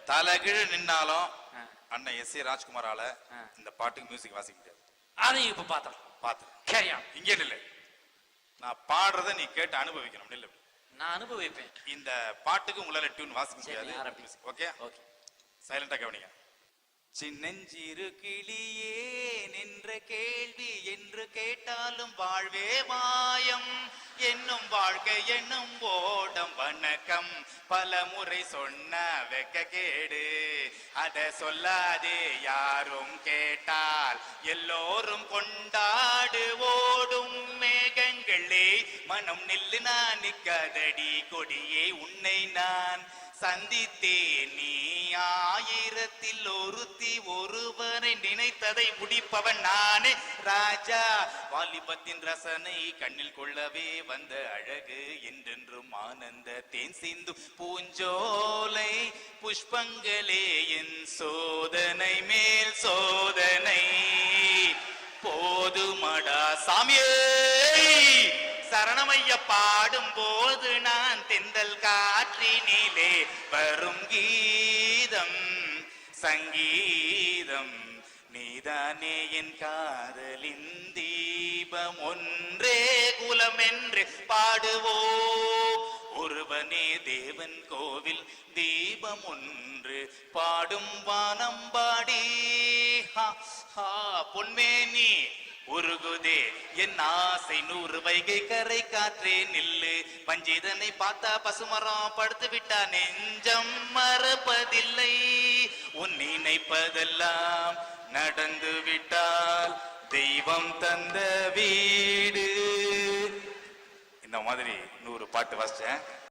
தலைகீழ நின்னாலும் அண்ணன் எஸ் ஏ ராஜ்குமாரால இந்த பாட்டுக்கு மியூசிக் வாசிக்க முடியாது. அதையும் இப்ப பார்த்தோம். பாத்து சரியா? இங்கே இல்ல, நான் பாடுறத நீ கேட்டு அனுபவிக்கணும். இல்ல நான் அனுபவிப்பேன். இந்த பாட்டுக்கு உங்களால டியூன் வாசிக்க முடியாது. ஓகே ஓகே, சைலண்டா கவனிங்க. சின்னஞ்சிறு கிளியே நின்ற கேள்வி என்று கேட்டாலும் வாழ்வே மாயம் என்னும் வாழ்க்கை என்னும் ஓடம் வணக்கம் பல முறை சொன்ன வெக்க கேடு அத சொல்லாதே யாரும் கேட்டால் எல்லோரும் கொண்டாடு ஓடும் மேகங்களே மனம் நில்லு நான் நிற்காதடி கொடியே உன்னை நான் சந்தித்தேன் நீ ஆயிரத்தில் ஒருத்தி ஒருவரை நினைத்ததை முடிப்பவன் நானே ராஜா வாலிபத்தின் ரசனை கண்ணில் கொள்ளவே வந்த அழகு என்றென்றும் ஆனந்த தேன் சிந்து பூஞ்சோலை புஷ்பங்களே என் சோதனை மேல் சோதனை போதுமடா சாமியே சரணமைய பாடும் போது நான் தென்றல் காற்றினிலே வரும் கீதம் சங்கீதம் நீதானே என் காதலின் தீபம் ஒன்றே குலம் என்று பாடுவோம் ஒருவனே தேவன் கோவில் தீபம் ஒன்று பாடும் வானம் பாடி பொன்மேனி உருகுதே என் ஆசை 100 வைகை கரை காற்றே நில்லு பஞ்சிதனை பார்த்தா பசுமரம் படுத்து விட்டா நெஞ்சம் மறப்பதில்லை உன் நினைப்பதெல்லாம் நடந்து விட்டால் தெய்வம் தந்த வீடு. இந்த மாதிரி 100 பாட்டு வாசிச்சேன்.